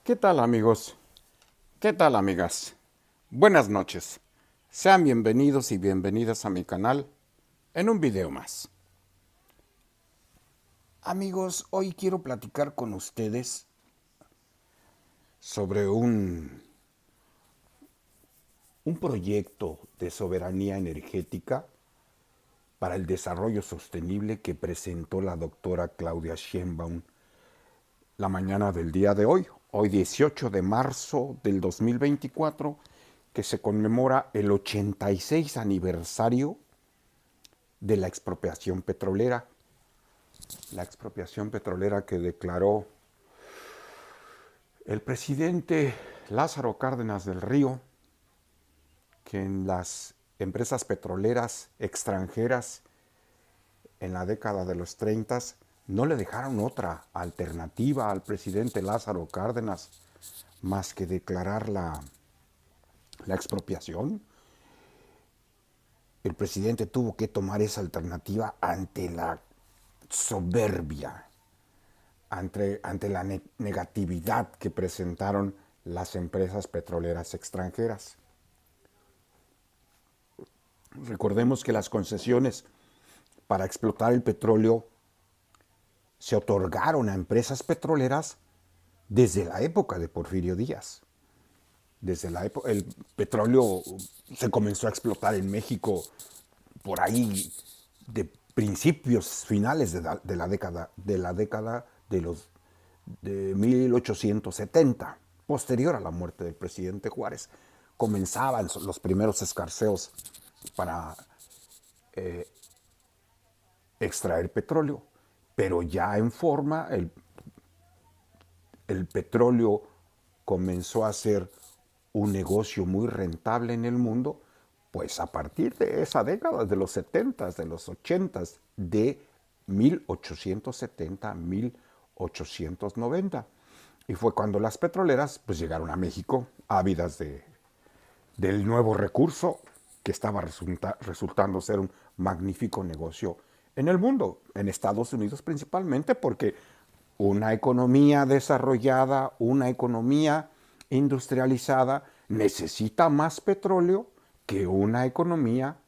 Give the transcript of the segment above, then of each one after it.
¿Qué tal amigos? ¿Qué tal amigas? Buenas noches. Sean bienvenidos y bienvenidas a mi canal en un video más. Amigos, hoy quiero platicar con ustedes sobre un proyecto de soberanía energética para el desarrollo sostenible que presentó la doctora Claudia Sheinbaum la mañana del día de hoy 18 de marzo del 2024, que se conmemora el 86 aniversario de la expropiación petrolera. La expropiación petrolera que declaró el presidente Lázaro Cárdenas del Río, que en las empresas petroleras extranjeras en la década de los 30 no le dejaron otra alternativa al presidente Lázaro Cárdenas más que declarar la expropiación. El presidente tuvo que tomar esa alternativa ante la soberbia, ante la negatividad que presentaron las empresas petroleras extranjeras. Recordemos que las concesiones para explotar el petróleo se otorgaron a empresas petroleras desde la época de Porfirio Díaz. Desde la época, el petróleo se comenzó a explotar en México por ahí de principios finales de la década de 1870, posterior a la muerte del presidente Juárez. Comenzaban los primeros escarceos para extraer petróleo, pero ya en forma el petróleo comenzó a ser un negocio muy rentable en el mundo, pues a partir de esa década, de los 70, de los 80, de 1870 a 1890. Y fue cuando las petroleras pues llegaron a México, ávidas del nuevo recurso que estaba resultando ser un magnífico negocio en el mundo, en Estados Unidos principalmente, porque una economía desarrollada, una economía industrializada, necesita más petróleo que una economía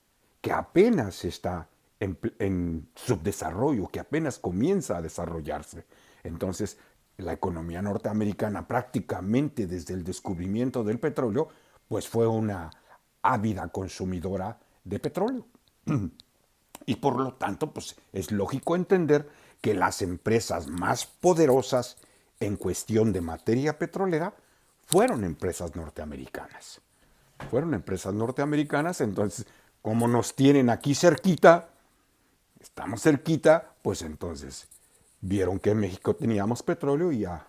que apenas está en subdesarrollo, que apenas comienza a desarrollarse. Entonces, la economía norteamericana prácticamente desde el descubrimiento del petróleo, pues fue una ávida consumidora de petróleo. Y por lo tanto, pues es lógico entender que las empresas más poderosas en cuestión de materia petrolera fueron empresas norteamericanas. Fueron empresas norteamericanas, entonces, como nos tienen aquí cerquita, estamos cerquita, pues entonces vieron que en México teníamos petróleo y a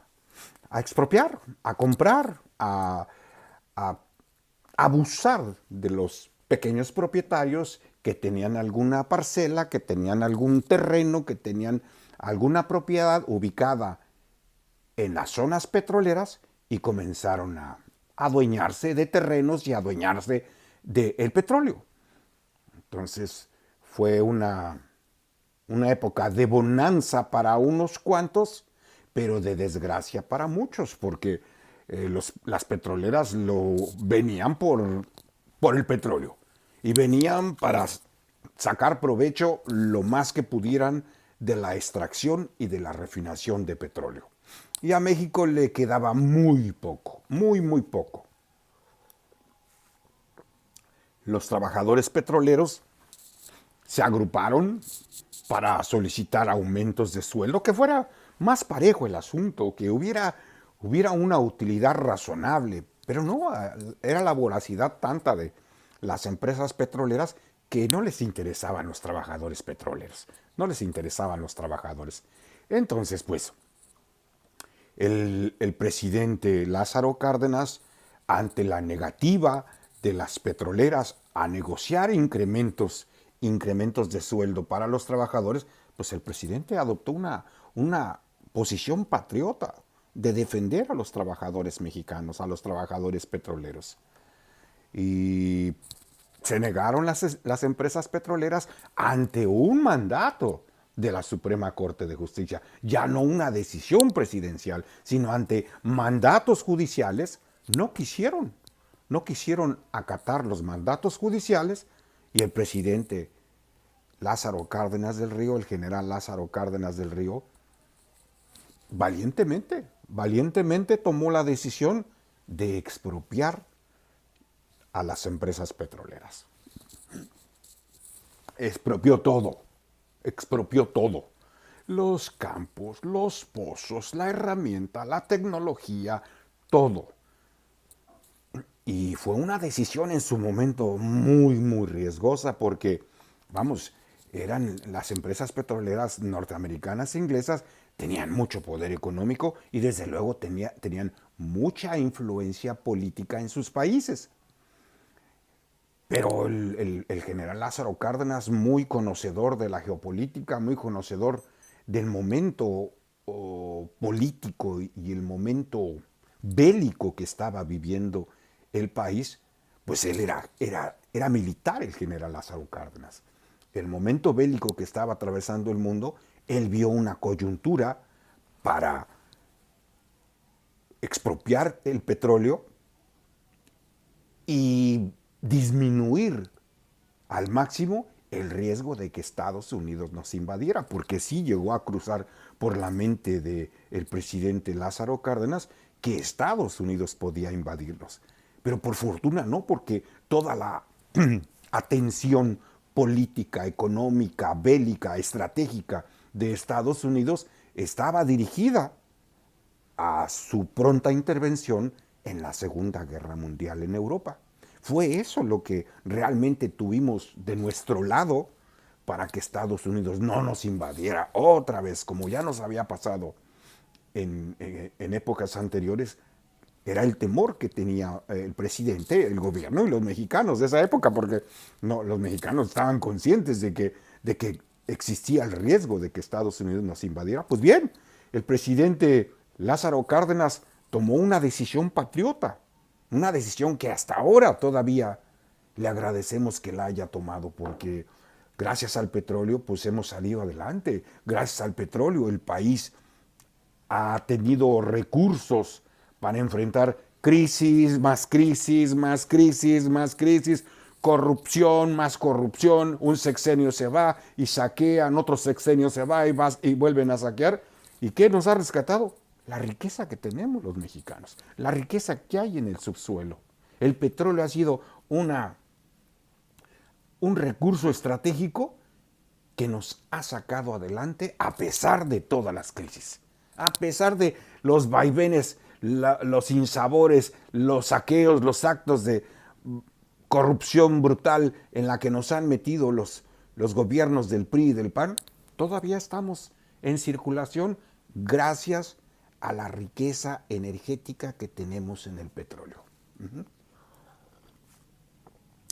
expropiar, a comprar, a abusar de los pequeños propietarios que tenían alguna parcela, que tenían algún terreno, que tenían alguna propiedad ubicada en las zonas petroleras y comenzaron a adueñarse de terrenos y a adueñarse del petróleo. Entonces fue una época de bonanza para unos cuantos, pero de desgracia para muchos, porque las petroleras venían por el petróleo y venían para sacar provecho lo más que pudieran de la extracción y de la refinación de petróleo. Y a México le quedaba muy poco, muy, muy poco. Los trabajadores petroleros se agruparon para solicitar aumentos de sueldo, que fuera más parejo el asunto, que hubiera una utilidad razonable. Pero no, era la voracidad tanta de las empresas petroleras que no les interesaban los trabajadores petroleros, no les interesaban los trabajadores. Entonces, pues, el presidente Lázaro Cárdenas, ante la negativa de las petroleras a negociar incrementos de sueldo para los trabajadores, pues el presidente adoptó una posición patriota de defender a los trabajadores mexicanos, a los trabajadores petroleros. Y se negaron las empresas petroleras ante un mandato de la Suprema Corte de Justicia. Ya no una decisión presidencial, sino ante mandatos judiciales, no quisieron acatar los mandatos judiciales y el presidente Lázaro Cárdenas del Río, el general Lázaro Cárdenas del Río, valientemente tomó la decisión de expropiar a las empresas petroleras. Expropió todo. Los campos, los pozos, la herramienta, la tecnología, todo. Y fue una decisión en su momento muy, muy riesgosa porque, vamos, eran las empresas petroleras norteamericanas e inglesas, tenían mucho poder económico y desde luego tenían mucha influencia política en sus países. Pero el general Lázaro Cárdenas, muy conocedor de la geopolítica, muy conocedor del momento político y el momento bélico que estaba viviendo el país, pues él era militar, el general Lázaro Cárdenas. El momento bélico que estaba atravesando el mundo, él vio una coyuntura para expropiar el petróleo y disminuir al máximo el riesgo de que Estados Unidos nos invadiera, porque sí llegó a cruzar por la mente del presidente Lázaro Cárdenas que Estados Unidos podía invadirlos. Pero por fortuna no, porque toda la atención política, económica, bélica, estratégica de Estados Unidos estaba dirigida a su pronta intervención en la Segunda Guerra Mundial en Europa. Fue eso lo que realmente tuvimos de nuestro lado para que Estados Unidos no nos invadiera otra vez, como ya nos había pasado en épocas anteriores. Era el temor que tenía el presidente, el gobierno y los mexicanos de esa época, porque no, los mexicanos estaban conscientes de que existía el riesgo de que Estados Unidos nos invadiera. Pues bien, el presidente Lázaro Cárdenas tomó una decisión patriota, una decisión que hasta ahora todavía le agradecemos que la haya tomado, porque gracias al petróleo pues hemos salido adelante. Gracias al petróleo el país ha tenido recursos para enfrentar crisis, más crisis, más crisis, más crisis, corrupción, más corrupción. Un sexenio se va y saquean, otro sexenio se va y vuelven a saquear. ¿Y qué nos ha rescatado? La riqueza que tenemos los mexicanos, la riqueza que hay en el subsuelo. El petróleo ha sido un recurso estratégico que nos ha sacado adelante a pesar de todas las crisis, a pesar de los vaivenes, los sinsabores, los saqueos, los actos de corrupción brutal en la que nos han metido los gobiernos del PRI y del PAN. Todavía estamos en circulación gracias a la riqueza energética que tenemos en el petróleo.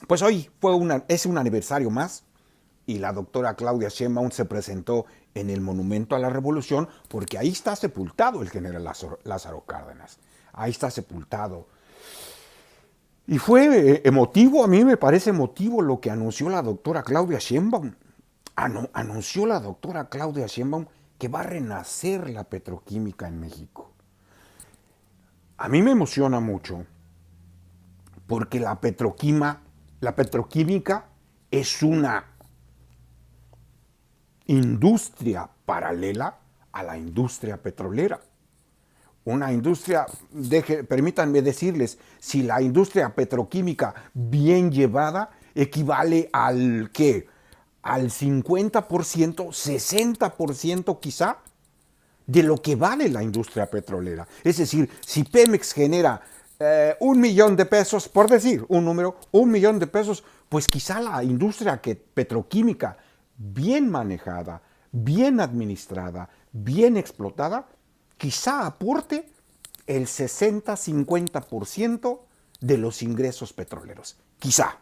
Pues hoy es un aniversario más y la doctora Claudia Sheinbaum se presentó en el Monumento a la Revolución porque ahí está sepultado el general Lázaro Cárdenas. Ahí está sepultado. Y fue emotivo, a mí me parece emotivo lo que anunció la doctora Claudia Sheinbaum. Anunció la doctora Claudia Sheinbaum que va a renacer la petroquímica en México. A mí me emociona mucho porque la petroquímica es una industria paralela a la industria petrolera. Una industria, permítanme decirles, si la industria petroquímica bien llevada equivale al ¿qué? Al 50%, 60% quizá, de lo que vale la industria petrolera. Es decir, si Pemex genera $1,000,000, por decir un número, $1,000,000, pues quizá la industria petroquímica bien manejada, bien administrada, bien explotada, quizá aporte el 60-50% de los ingresos petroleros. Quizá.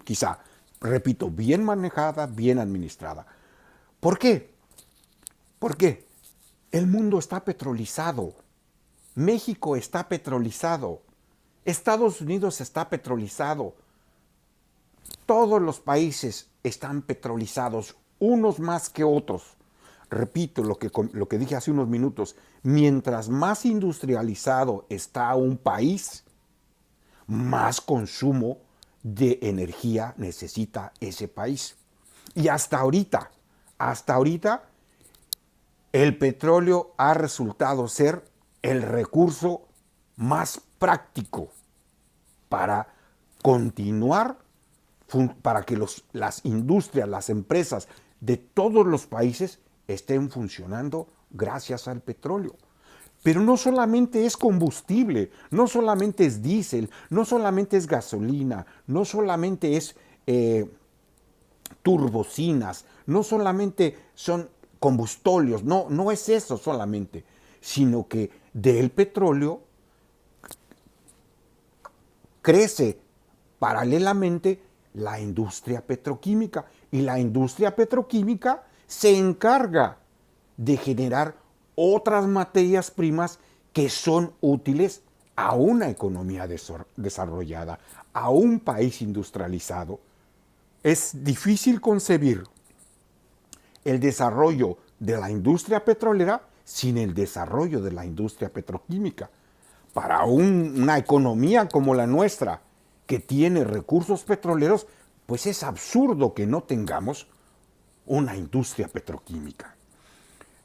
Quizá. Repito, bien manejada, bien administrada. ¿Por qué? Porque el mundo está petrolizado. México está petrolizado. Estados Unidos está petrolizado. Todos los países están petrolizados. unos más que otros. Repito lo que dije hace unos minutos, mientras más industrializado está un país, más consumo de energía necesita ese país. Y hasta ahorita, el petróleo ha resultado ser el recurso más práctico para continuar, para que las industrias, las empresas de todos los países estén funcionando gracias al petróleo. Pero no solamente es combustible, no solamente es diésel, no solamente es gasolina, no solamente es turbocinas, no solamente son combustóleos, no es eso solamente, sino que del petróleo crece paralelamente la industria petroquímica, y la industria petroquímica se encarga de generar otras materias primas que son útiles a una economía desarrollada, a un país industrializado. Es difícil concebir el desarrollo de la industria petrolera sin el desarrollo de la industria petroquímica. Para una economía como la nuestra, que tiene recursos petroleros, pues es absurdo que no tengamos una industria petroquímica.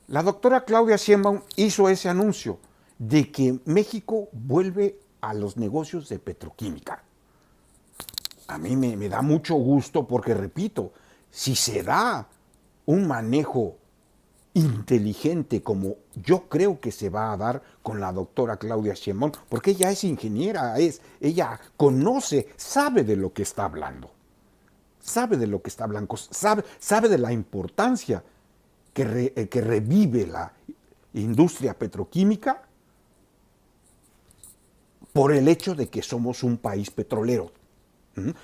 La doctora Claudia Sheinbaum hizo ese anuncio de que México vuelve a los negocios de petroquímica. A mí me da mucho gusto porque, repito, si se da un manejo inteligente como yo creo que se va a dar con la doctora Claudia Sheinbaum, porque ella es ingeniera, ella conoce, sabe de lo que está hablando, sabe de la importancia que revive la industria petroquímica por el hecho de que somos un país petrolero.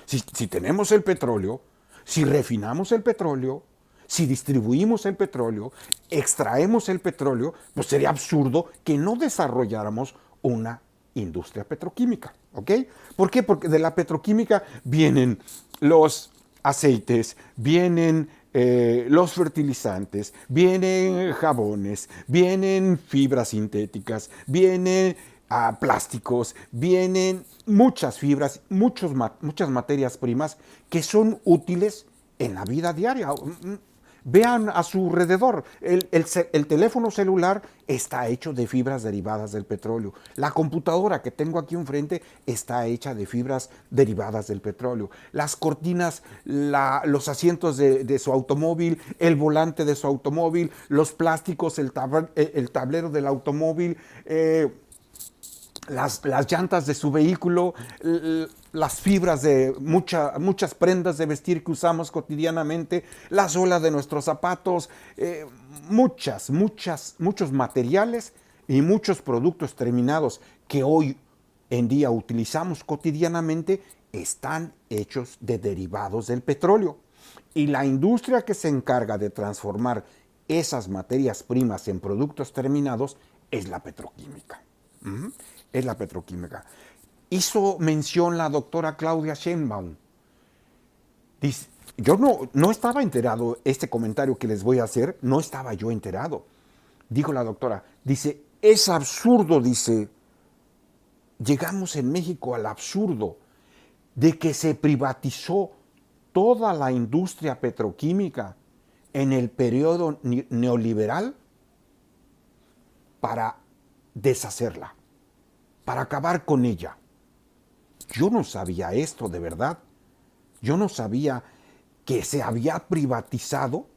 Si tenemos el petróleo, si refinamos el petróleo, si distribuimos el petróleo, extraemos el petróleo, pues sería absurdo que no desarrolláramos una industria petroquímica, ¿ok? ¿Por qué? Porque de la petroquímica vienen los aceites, vienen los fertilizantes, vienen jabones, vienen fibras sintéticas, vienen plásticos, vienen muchas fibras, muchas materias primas que son útiles en la vida diaria. Vean a su alrededor, el teléfono celular está hecho de fibras derivadas del petróleo. La computadora que tengo aquí enfrente está hecha de fibras derivadas del petróleo. Las cortinas, los asientos de su automóvil, el volante de su automóvil, los plásticos, el tablero del automóvil, las llantas de su vehículo, las fibras de muchas prendas de vestir que usamos cotidianamente, la suela de nuestros zapatos, muchos materiales y muchos productos terminados que hoy en día utilizamos cotidianamente están hechos de derivados del petróleo. Y la industria que se encarga de transformar esas materias primas en productos terminados es la petroquímica. Es la petroquímica. Hizo mención la doctora Claudia Sheinbaum. Dice, yo no estaba enterado, este comentario que les voy a hacer, no estaba yo enterado. Dijo la doctora, dice, es absurdo, dice, llegamos en México al absurdo de que se privatizó toda la industria petroquímica en el periodo neoliberal para deshacerla, para acabar con ella. Yo no sabía esto, de verdad. Yo no sabía que se había privatizado,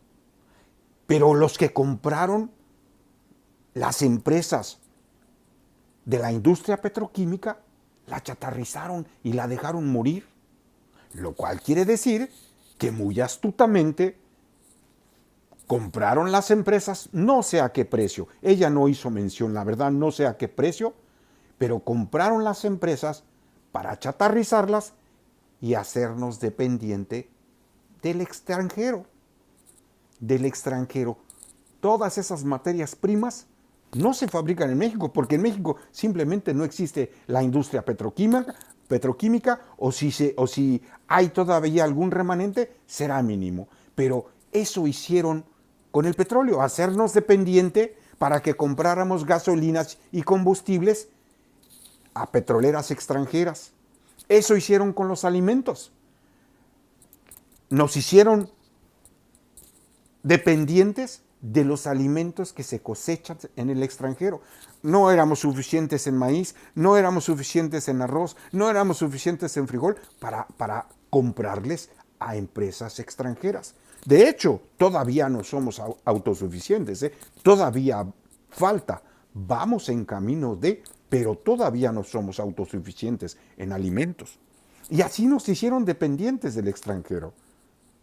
pero los que compraron las empresas de la industria petroquímica la chatarrizaron y la dejaron morir. Lo cual quiere decir que muy astutamente compraron las empresas, no sé a qué precio. Ella no hizo mención, la verdad, no sé a qué precio, pero compraron las empresas para chatarrizarlas y hacernos dependiente del extranjero. Del extranjero. Todas esas materias primas no se fabrican en México, porque en México simplemente no existe la industria petroquímica o si hay todavía algún remanente, será mínimo. Pero Eso hicieron con el petróleo, hacernos dependiente para que compráramos gasolinas y combustibles a petroleras extranjeras. Eso hicieron con los alimentos. Nos hicieron dependientes de los alimentos que se cosechan en el extranjero. No éramos suficientes en maíz, no éramos suficientes en arroz, no éramos suficientes en frijol para comprarles a empresas extranjeras. De hecho, todavía no somos autosuficientes, ¿eh? Todavía falta. Vamos en camino de, pero todavía no somos autosuficientes en alimentos. Y así nos hicieron dependientes del extranjero.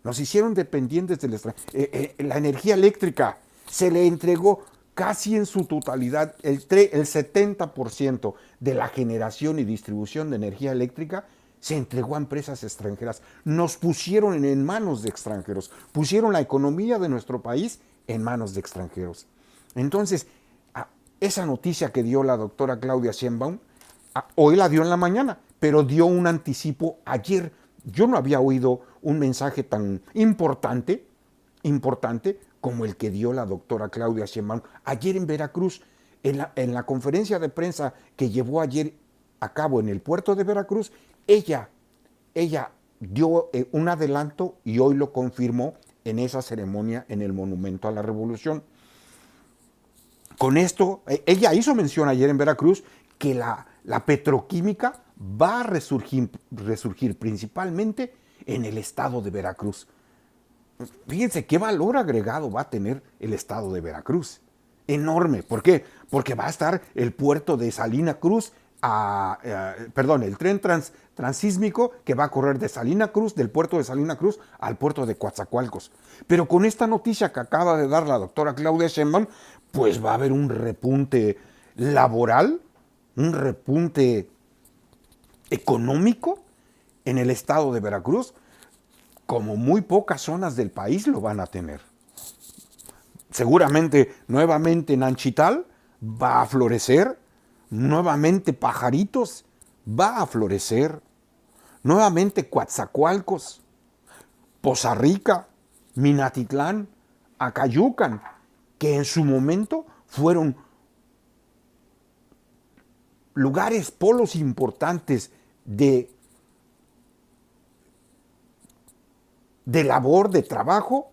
Nos hicieron dependientes del extranjero. La energía eléctrica se le entregó casi en su totalidad, el 70% de la generación y distribución de energía eléctrica se entregó a empresas extranjeras. Nos pusieron en manos de extranjeros, pusieron la economía de nuestro país en manos de extranjeros. Entonces, esa noticia que dio la doctora Claudia Sheinbaum, hoy la dio en la mañana, pero dio un anticipo ayer. Yo no había oído un mensaje tan importante como el que dio la doctora Claudia Sheinbaum ayer en Veracruz, en la conferencia de prensa que llevó ayer a cabo en el puerto de Veracruz. Ella dio un adelanto y hoy lo confirmó en esa ceremonia en el Monumento a la Revolución. Con esto, ella hizo mención ayer en Veracruz que la petroquímica va a resurgir principalmente en el estado de Veracruz. Fíjense qué valor agregado va a tener el estado de Veracruz. Enorme. ¿Por qué? Porque va a estar el puerto de Salina Cruz, el tren transísmico que va a correr de Salina Cruz, del puerto de Salina Cruz al puerto de Coatzacoalcos. Pero con esta noticia que acaba de dar la doctora Claudia Sheinbaum, pues va a haber un repunte laboral, un repunte económico en el estado de Veracruz, como muy pocas zonas del país lo van a tener. Seguramente nuevamente Nanchital va a florecer, nuevamente Pajaritos va a florecer, nuevamente Coatzacoalcos, Poza Rica, Minatitlán, Acayucan, que en su momento fueron lugares, polos importantes de labor, de trabajo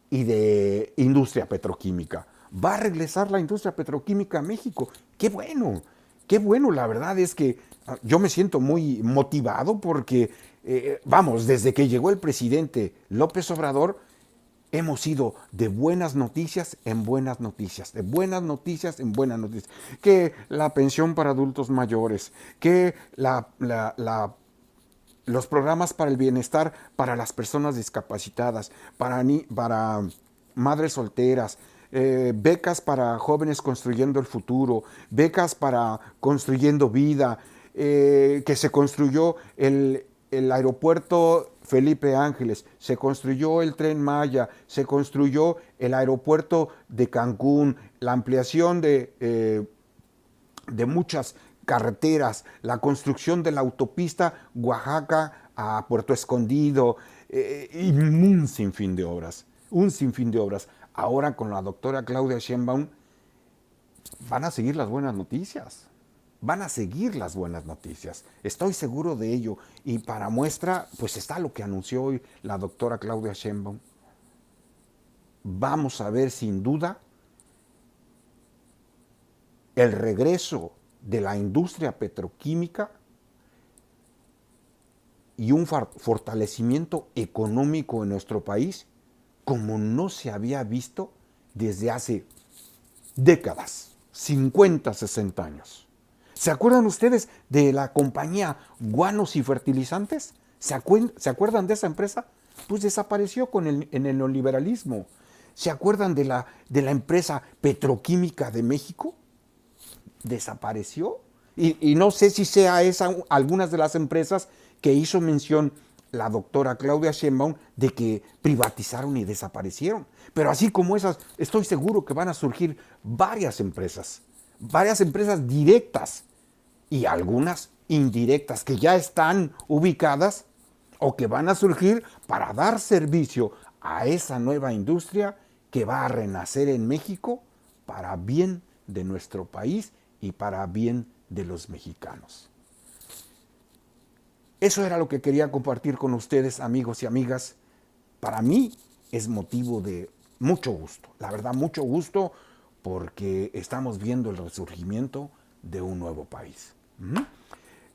y de industria petroquímica. Va a regresar la industria petroquímica a México. ¡Qué bueno! ¡Qué bueno! La verdad es que yo me siento muy motivado porque, desde que llegó el presidente López Obrador, hemos ido de buenas noticias en buenas noticias, de buenas noticias en buenas noticias. Que la pensión para adultos mayores, que los programas para el bienestar para las personas discapacitadas, para madres solteras, becas para jóvenes construyendo el futuro, becas para construyendo vida, que se construyó el aeropuerto Felipe Ángeles, se construyó el Tren Maya, se construyó el aeropuerto de Cancún, la ampliación de muchas carreteras, la construcción de la autopista Oaxaca a Puerto Escondido, y un sinfín de obras, un sinfín de obras. Ahora con la doctora Claudia Sheinbaum van a seguir las buenas noticias. Van a seguir las buenas noticias. Estoy seguro de ello. Y para muestra, pues está lo que anunció hoy la doctora Claudia Sheinbaum. Vamos a ver sin duda el regreso de la industria petroquímica y un fortalecimiento económico en nuestro país como no se había visto desde hace décadas, 50, 60 años. ¿Se acuerdan ustedes de la compañía Guanos y Fertilizantes? ¿Se acuerdan de esa empresa? Pues desapareció en el neoliberalismo. ¿Se acuerdan de la empresa petroquímica de México? Desapareció. Y no sé si sea esa algunas de las empresas que hizo mención la doctora Claudia Sheinbaum de que privatizaron y desaparecieron. Pero así como esas, estoy seguro que van a surgir varias empresas directas y algunas indirectas que ya están ubicadas o que van a surgir para dar servicio a esa nueva industria que va a renacer en México para bien de nuestro país y para bien de los mexicanos. Eso era lo que quería compartir con ustedes, amigos y amigas. Para mí es motivo de mucho gusto, la verdad, mucho gusto, porque estamos viendo el resurgimiento de un nuevo país.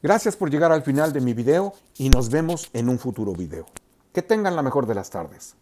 Gracias por llegar al final de mi video y nos vemos en un futuro video. Que tengan la mejor de las tardes.